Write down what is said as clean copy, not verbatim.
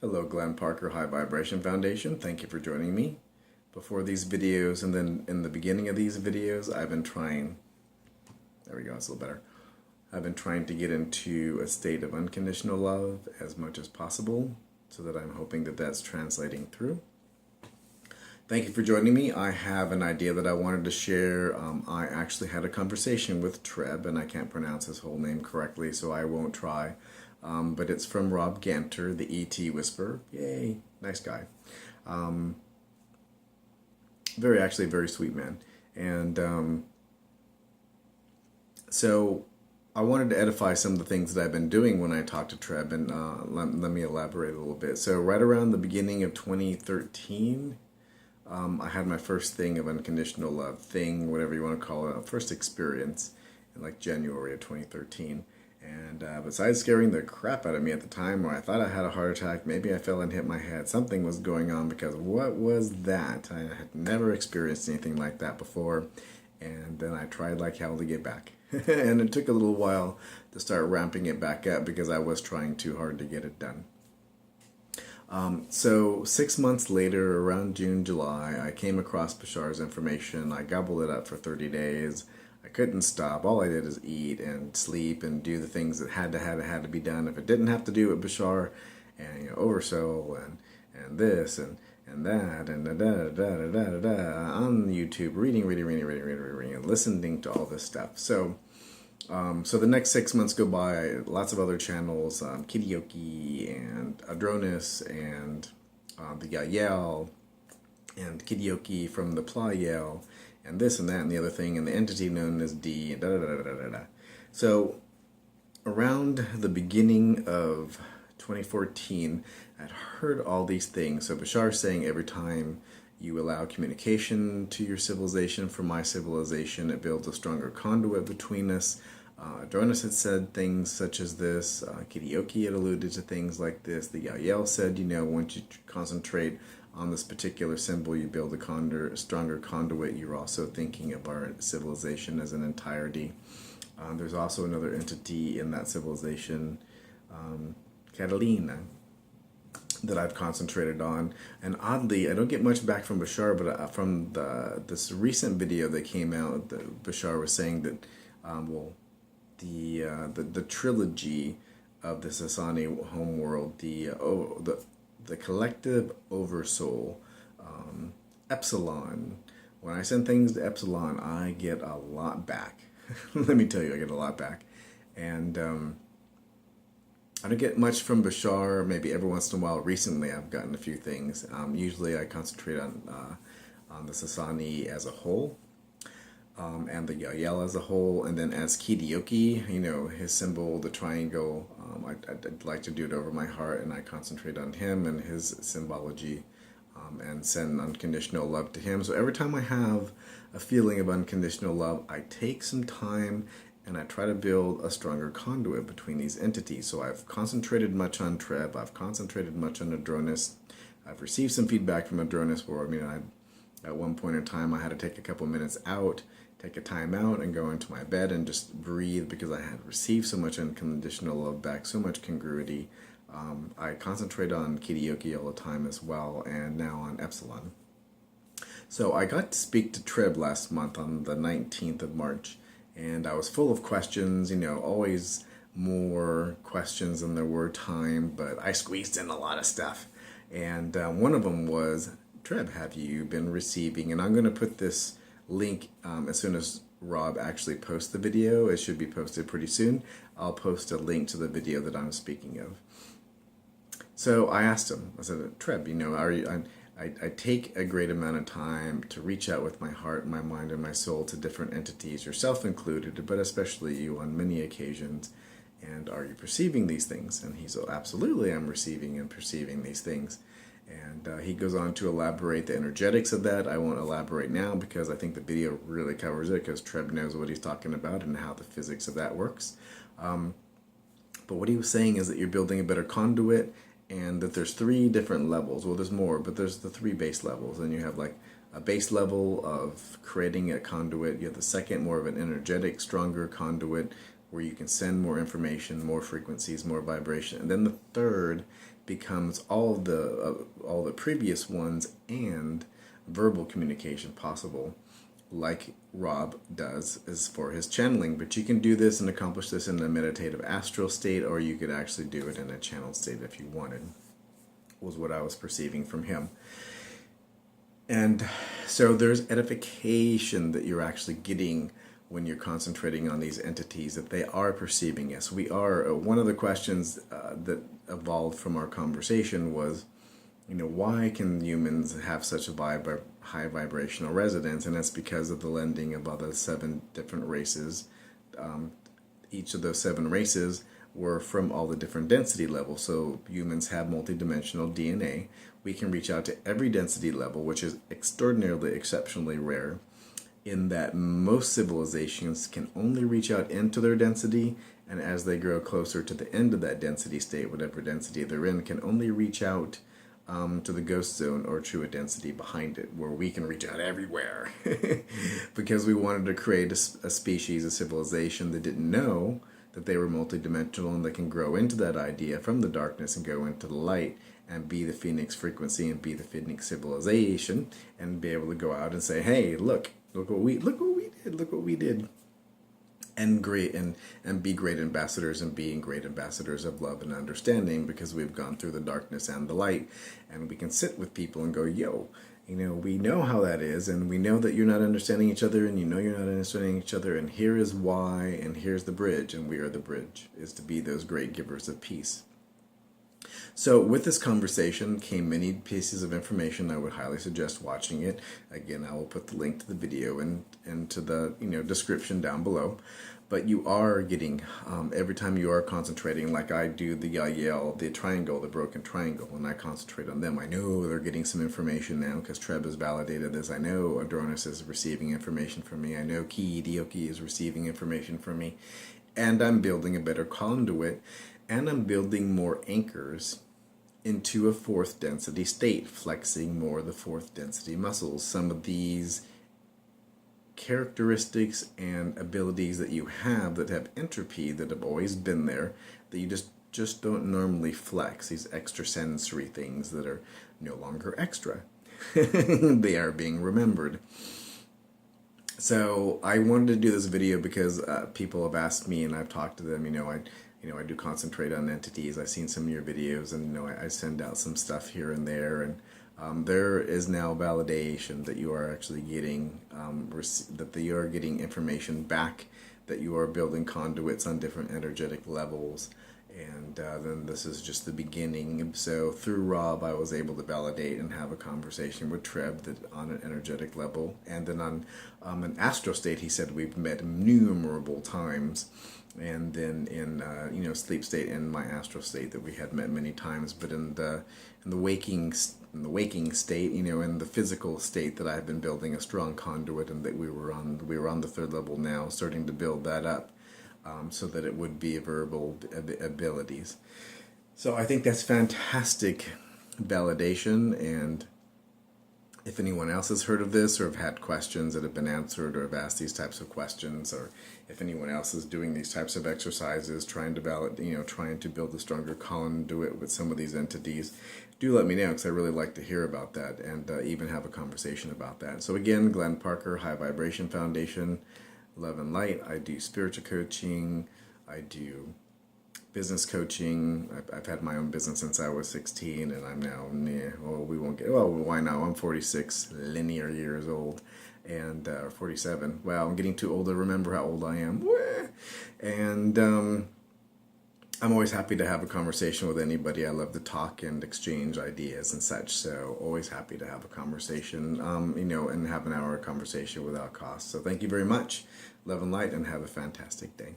Hello, Glenn Parker, High Vibration Foundation. Thank you for joining me. Before these videos, and then in the beginning of these videos, I've been trying, there we go, it's a little better. I've been trying to get into a state of unconditional love as much as possible, so that I'm hoping that that's translating through. Thank you for joining me. I have an idea that I wanted to share. I actually had a conversation with Treb, and I can't pronounce his whole name correctly, so I won't try. But it's from Rob Ganter, the E.T. Whisperer. Yay, nice guy. Very sweet man. And so I wanted to edify some of the things that I've been doing when I talk to Treb, and let me elaborate a little bit. So right around the beginning of 2013, I had my first thing of unconditional love, whatever you want to call it, first experience in like January of 2013. And besides scaring the crap out of me at the time, where I thought I had a heart attack, maybe I fell and hit my head, something was going on, because what was that? I had never experienced anything like that before, and then I tried like hell to get back. And it took a little while to start ramping it back up, because I was trying too hard to get it done. So 6 months later, around June, July, I came across Bashar's information. I gobbled it up for 30 days. I couldn't stop. All I did is eat and sleep and do the things that had to be done. If it didn't have to do with Bashar, and Oversoul and this and that and on YouTube, reading, and listening to all this stuff. So the next 6 months go by. Lots of other channels, Kidioki and Adronis and the YahYel and Kidioki from the Pleiadian, and this and that and the other thing, and the entity known as D, and da-da-da-da-da-da. So around the beginning of 2014, I'd heard all these things. So Bashar saying every time you allow communication to your civilization from my civilization, it builds a stronger conduit between us. Adronis had said things such as this. Kidioki had alluded to things like this. The YahYel said, once you concentrate on this particular symbol, you build a stronger conduit. You're also thinking of our civilization as an entirety. There's also another entity in that civilization, Kal'leena, that I've concentrated on. And oddly, I don't get much back from Bashar, but from this recent video that came out, Bashar was saying that, the trilogy of the Sassani homeworld, the collective oversoul, Epsilon. When I send things to Epsilon, I get a lot back. Let me tell you, I get a lot back. And I don't get much from Bashar. Maybe every once in a while. Recently, I've gotten a few things. Usually, I concentrate on the Sassani as a whole, and the YahYel as a whole, and then as Kidioki, his symbol, the triangle. I'd like to do it over my heart, and I concentrate on him and his symbology, and send unconditional love to him. So every time I have a feeling of unconditional love, I take some time and I try to build a stronger conduit between these entities. So I've concentrated much on Treb, I've concentrated much on Adronis. I've received some feedback from Adronis where, at one point in time, I had to take a couple minutes out, take a time out, and go into my bed and just breathe, because I had received so much unconditional love back, so much congruity. I concentrate on Kidioki all the time as well, and now on Epsilon. So I got to speak to Treb last month on the 19th of March, and I was full of questions, always more questions than there were time, but I squeezed in a lot of stuff. And one of them was, Treb, have you been receiving, and I'm going to put this link as soon as Rob actually posts the video. It should be posted pretty soon. I'll post a link to the video that I'm speaking of. So I asked him, I said, Treb, I take a great amount of time to reach out with my heart, my mind, and my soul to different entities, yourself included, but especially you on many occasions. And are you perceiving these things? And he said, absolutely, I'm receiving and perceiving these things. And he goes on to elaborate the energetics of that. I won't elaborate now, because I think the video really covers it, because Treb knows what he's talking about and how the physics of that works. But what he was saying is that you're building a better conduit, and that there's 3 different levels. Well, there's more, but there's the 3 base levels. And you have like a base level of creating a conduit. You have the second, more of an energetic, stronger conduit, where you can send more information, more frequencies, more vibration. And then the third becomes all the previous ones and verbal communication possible, like Rob does is for his channeling. But you can do this and accomplish this in a meditative astral state, or you could actually do it in a channeled state if you wanted, was what I was perceiving from him. And so there's edification that you're actually getting when you're concentrating on these entities, that they are perceiving us. We are, one of the questions that evolved from our conversation was, why can humans have such a high vibrational resonance? And that's because of the lending of other 7 different races. Each of those 7 races were from all the different density levels. So humans have multidimensional DNA. We can reach out to every density level, which is extraordinarily, exceptionally rare, in that most civilizations can only reach out into their density, and as they grow closer to the end of that density state, whatever density they're in, can only reach out to the ghost zone or to a density behind it, where we can reach out everywhere. Because we wanted to create a species, a civilization that didn't know that they were multidimensional, and they can grow into that idea from the darkness and go into the light and be the Phoenix frequency and be the Phoenix civilization, and be able to go out and say, hey, look what we did. And be great ambassadors, and being great ambassadors of love and understanding, because we've gone through the darkness and the light, and we can sit with people and go, we know how that is, and we know that you're not understanding each other, and you're not understanding each other, and here is why, and here's the bridge, and we are the bridge, is to be those great givers of peace. So with this conversation came many pieces of information. I would highly suggest watching it. Again, I will put the link to the video into the description down below. But you are getting, every time you are concentrating, like I do the YahYel, the triangle, the broken triangle, when I concentrate on them, I know they're getting some information now, because Treb has validated this. I know Adronis is receiving information from me. I know Kidioki is receiving information from me. And I'm building a better conduit, and I'm building more anchors into a 4th density state, flexing more of the 4th density muscles. Some of these characteristics and abilities that you have that have entropy, that have always been there, that you just don't normally flex, these extrasensory things that are no longer extra. They are being remembered. So I wanted to do this video because people have asked me, and I've talked to them, I do concentrate on entities. I've seen some of your videos, and I send out some stuff here and there, and there is now validation that you are actually getting that you are getting information back, that you are building conduits on different energetic levels, and then this is just the beginning. So through Rob, I was able to validate and have a conversation with Treb that on an energetic level, and then on an astral state, he said we've met innumerable times. And then in sleep state and my astral state, that we had met many times. But in the waking state, in the physical state, that I've been building a strong conduit, and that we were on the 3rd level now, starting to build that up, so that it would be verbal abilities. So I think that's fantastic validation. And if anyone else has heard of this, or have had questions that have been answered, or have asked these types of questions, or if anyone else is doing these types of exercises, trying to build a stronger conduit with some of these entities, do let me know, because I really like to hear about that, and even have a conversation about that. So again, Glenn Parker, High Vibration Foundation, Love and Light. I do spiritual coaching. I do business coaching. I've had my own business since I was 16, and I'm now, why now? I'm 46 linear years old, and 47. Well, I'm getting too old to remember how old I am. And I'm always happy to have a conversation with anybody. I love to talk and exchange ideas and such, so always happy to have a conversation, and have an hour conversation without cost. So thank you very much. Love and light, and have a fantastic day.